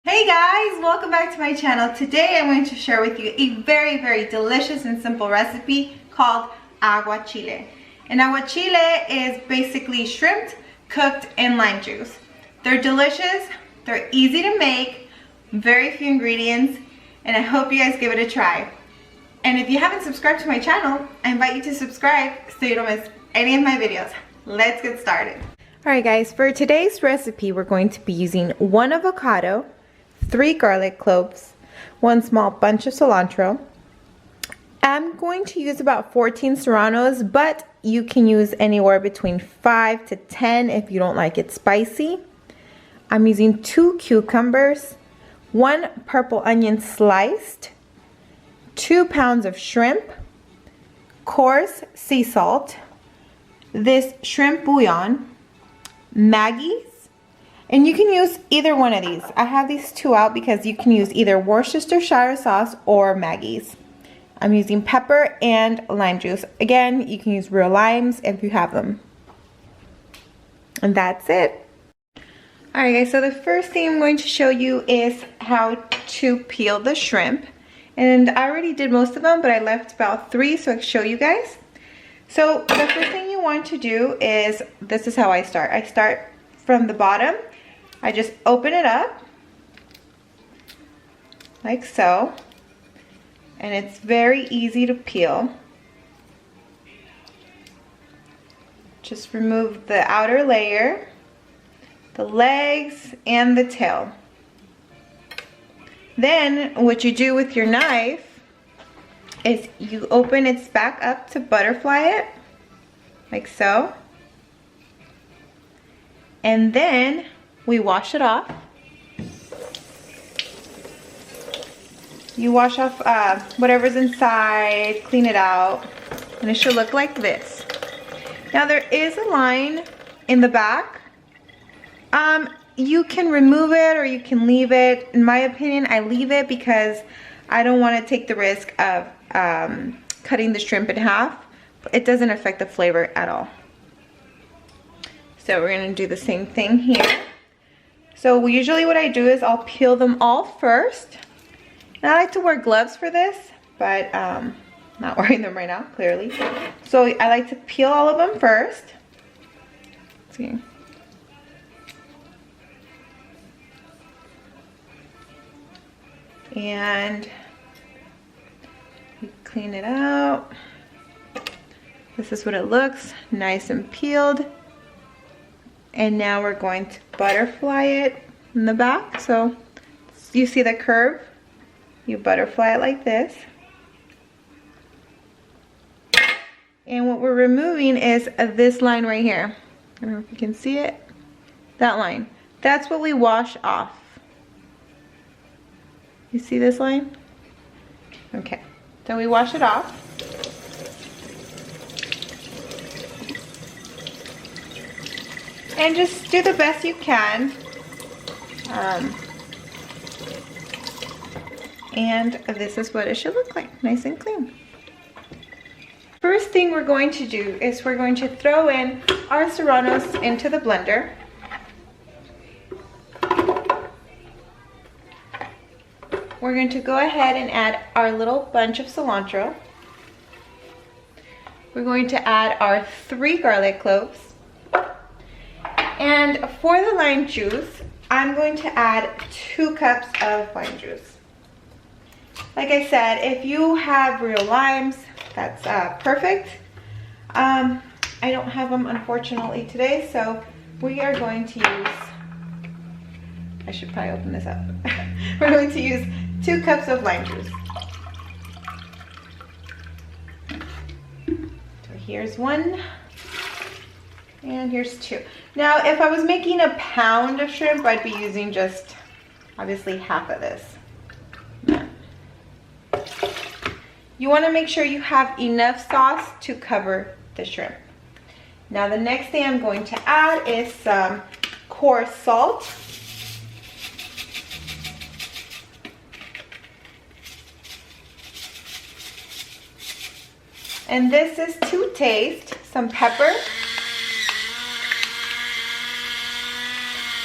Hey guys, welcome back to my channel. Today I'm going to share with you a very delicious and simple recipe called agua chile. And agua chile is basically shrimp cooked in lime juice. They're delicious, they're easy to make, very few ingredients, and I hope you guys give it a try. And if you haven't subscribed to my channel, I invite you to subscribe so you don't miss any of my videos. Let's get started. Alright guys, for today's recipe we're going to be using 1 avocado, 3 garlic cloves, 1 small bunch of cilantro. I'm going to use about 14 serranos, but you can use anywhere between 5 to 10 if you don't like it spicy. I'm using 2 cucumbers, 1 purple onion sliced, 2 pounds of shrimp, coarse sea salt, this shrimp bouillon, Maggi. And you can use either one of these. I have these 2 out because you can use either Worcestershire sauce or Maggi's. I'm using pepper and lime juice. Again, you can use real limes if you have them. And that's it. Alright guys, so the first thing I'm going to show you is how to peel the shrimp. And I already did most of them, but I left about 3 so I can show you guys. So the first thing you want to do is, this is how I start. I start from the bottom. I just open it up like so, and it's very easy to peel. Just remove the outer layer, the legs, and the tail. Then what you do with your knife is you open its back up to butterfly it like so, and then we wash it off. You wash off whatever's inside, clean it out, and it should look like this. Now there is a line in the back. You can remove it or you can leave it. In my opinion, I leave it because I don't want to take the risk of cutting the shrimp in half. It doesn't affect the flavor at all. So we're going to do the same thing here. So usually what I do is I'll peel them all first. And I like to wear gloves for this, but not wearing them right now, clearly. So I like to peel all of them first. Let's see. And you clean it out. This is what it looks, nice and peeled. And now we're going to butterfly it in the back. So you see the curve? You butterfly it like this. And what we're removing is this line right here. I don't know if you can see it. That line. That's what we wash off. You see this line? Okay. So we wash it off. And just do the best you can. And this is what it should look like, nice and clean. First thing we're going to do is we're going to throw in our serranos into the blender. We're going to go ahead and add our little bunch of cilantro. We're going to add our 3 garlic cloves. And for the lime juice, I'm going to add 2 cups of lime juice. Like I said, if you have real limes, that's perfect. I don't have them unfortunately today, so we are going to use, I should probably open this up. We're going to use 2 cups of lime juice. So here's 1. And here's 2. Now, if I was making a pound of shrimp, I'd be using just, obviously, half of this. You want to make sure you have enough sauce to cover the shrimp. Now, the next thing I'm going to add is some coarse salt. And this is to taste. Some pepper.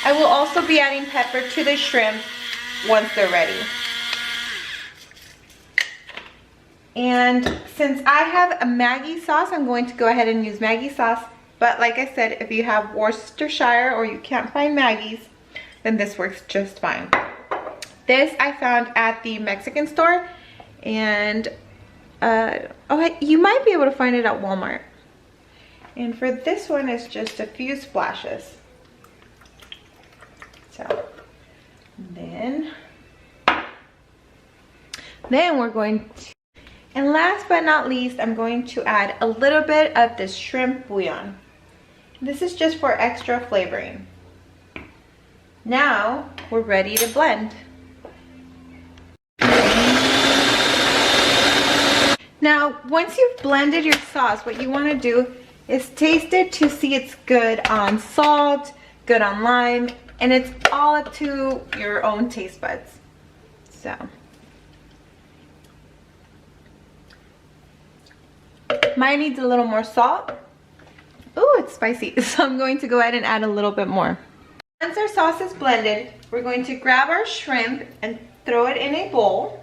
I will also be adding pepper to the shrimp once they're ready. And since I have a Maggi sauce, I'm going to go ahead and use Maggi sauce. But like I said, if you have Worcestershire or you can't find Maggi's, then this works just fine. This I found at the Mexican store, and you might be able to find it at Walmart. And for this one, it's just a few splashes. So then we're going to, and last but not least, I'm going to add a little bit of this shrimp bouillon. This is just for extra flavoring. Now we're ready to blend. Now, once you've blended your sauce, what you want to do is taste it to see it's good on salt, good on lime, and it's all up to your own taste buds. So, mine needs a little more salt. Ooh, it's spicy. So I'm going to go ahead and add a little bit more. Once our sauce is blended, we're going to grab our shrimp and throw it in a bowl.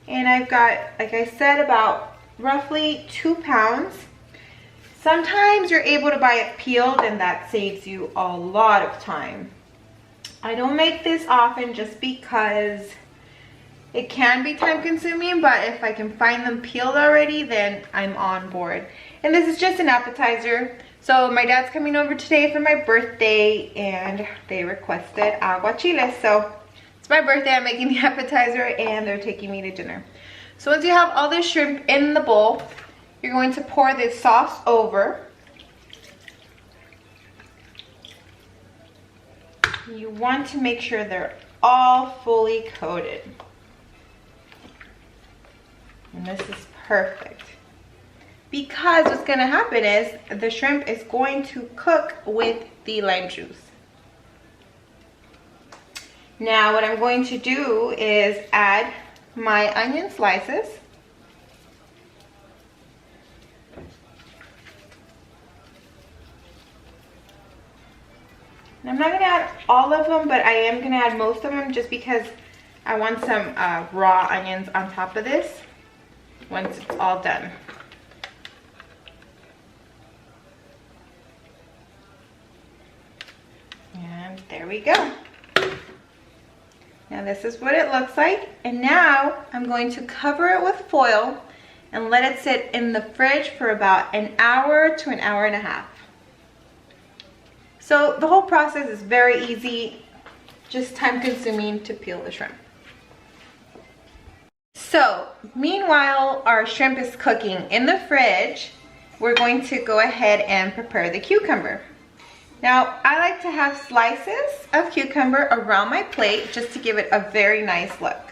And I've got, like I said, about roughly 2 pounds. Sometimes you're able to buy it peeled, and that saves you a lot of time. I don't make this often just because it can be time consuming, but if I can find them peeled already, then I'm on board. And this is just an appetizer. So my dad's coming over today for my birthday, and they requested agua chiles. So it's my birthday, I'm making the appetizer, and they're taking me to dinner. So once you have all this shrimp in the bowl, you're going to pour this sauce over. You want to make sure they're all fully coated. And this is perfect. Because what's going to happen is the shrimp is going to cook with the lime juice. Now what I'm going to do is add my onion slices. And I'm not going to add all of them, but I am going to add most of them just because I want some raw onions on top of this once it's all done. And there we go. Now this is what it looks like, and now I'm going to cover it with foil and let it sit in the fridge for about an hour to an hour and a half. So the whole process is very easy, just time consuming to peel the shrimp. So meanwhile our shrimp is cooking in the fridge, we're going to go ahead and prepare the cucumber. Now, I like to have slices of cucumber around my plate just to give it a very nice look.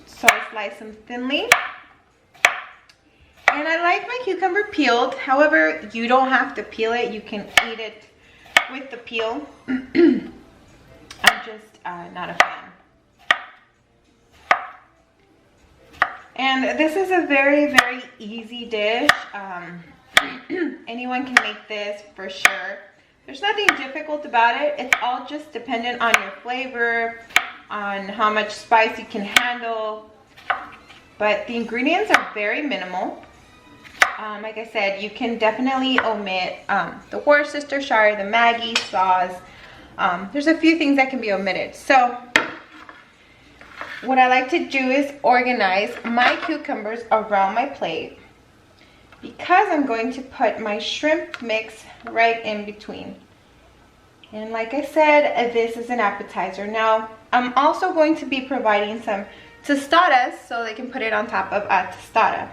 So I slice them thinly. And I like my cucumber peeled. However, you don't have to peel it. You can eat it with the peel. I'm just not a fan. And this is a very, very easy dish. Anyone can make this for sure. There's nothing difficult about it. It's all just dependent on your flavor, on how much spice you can handle. But the ingredients are very minimal. Like I said, you can definitely omit the Worcestershire, the Maggi sauce. There's a few things that can be omitted. So what I like to do is organize my cucumbers around my plate, because I'm going to put my shrimp mix right in between. And like I said, this is an appetizer. Now, I'm also going to be providing some tostadas so they can put it on top of a tostada.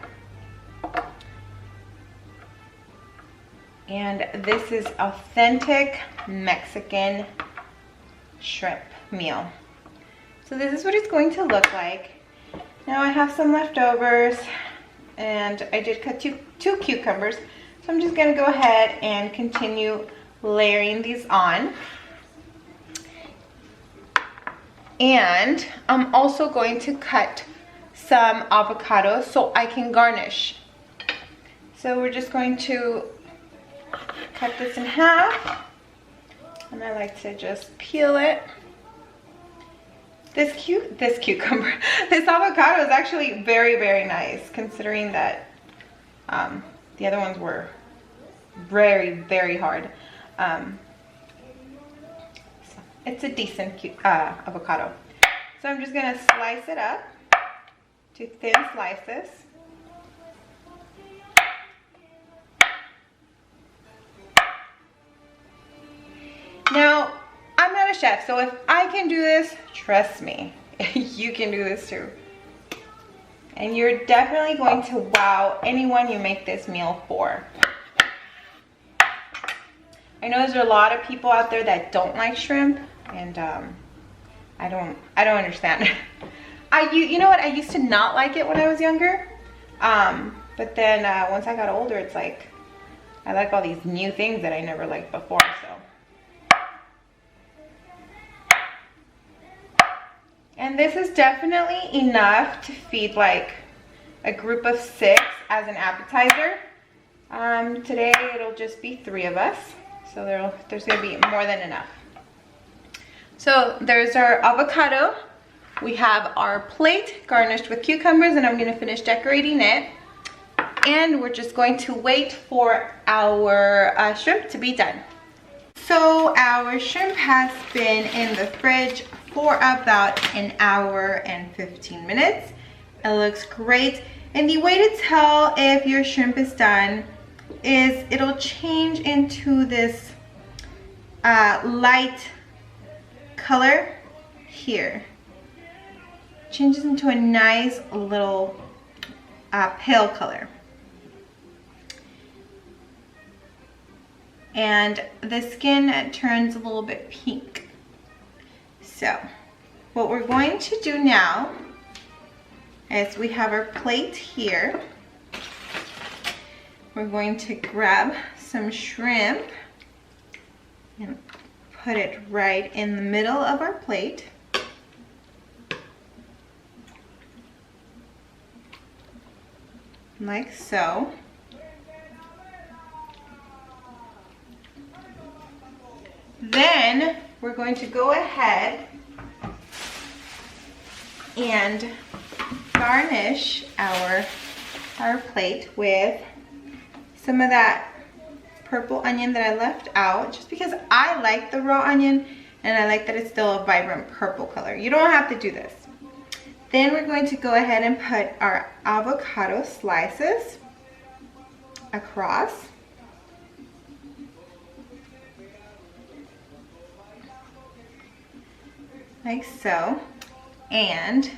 And this is authentic Mexican shrimp meal. So this is what it's going to look like. Now I have some leftovers, and I did cut two cucumbers, so I'm just going to go ahead and continue layering these on. And I'm also going to cut some avocado so I can garnish. So we're just going to cut this in half, and I like to just peel it. This cucumber, this avocado is actually very, very nice, considering that the other ones were very, very hard. So it's a decent avocado. So I'm just gonna slice it up to thin slices. Now, I'm not a chef, so if I can do this, trust me, you can do this too. And you're definitely going to wow anyone you make this meal for. I know there's a lot of people out there that don't like shrimp, and I don't understand. You know what? I used to not like it when I was younger, but then once I got older, it's like I like all these new things that I never liked before. So. And this is definitely enough to feed like a group of 6 as an appetizer. Today it'll just be 3 of us, so there's gonna be more than enough. So there's our avocado. We have our plate garnished with cucumbers, and I'm gonna finish decorating it. And we're just going to wait for our shrimp to be done. So our shrimp has been in the fridge for about an hour and 15 minutes. It looks great. And the way to tell if your shrimp is done is it'll change into this light color here. Changes into a nice little pale color. And the skin turns a little bit pink. So what we're going to do now is we have our plate here. We're going to grab some shrimp and put it right in the middle of our plate. Like so. Then we're going to go ahead and garnish our plate with some of that purple onion that I left out, just because I like the raw onion and I like that it's still a vibrant purple color. You don't have to do this. Then we're going to go ahead and put our avocado slices across. Like so. And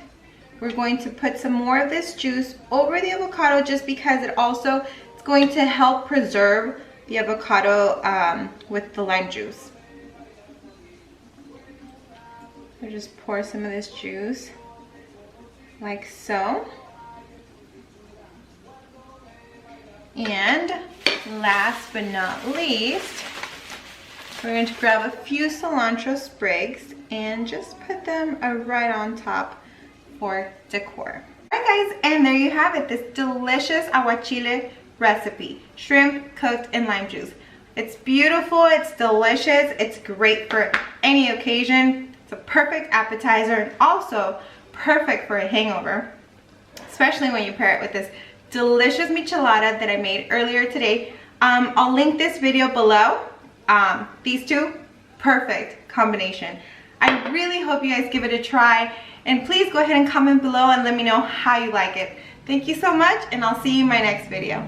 we're going to put some more of this juice over the avocado, just because it's going to help preserve the avocado with the lime juice. So just pour some of this juice like so. And last but not least, we're going to grab a few cilantro sprigs and just put them right on top for decor. Alright guys, and there you have it, this delicious aguachile recipe. Shrimp cooked in lime juice. It's beautiful, it's delicious, it's great for any occasion. It's a perfect appetizer and also perfect for a hangover, especially when you pair it with this delicious michelada that I made earlier today. I'll link this video below. These two, perfect combination. I really hope you guys give it a try, and please go ahead and comment below and let me know how you like it. Thank you so much, and I'll see you in my next video.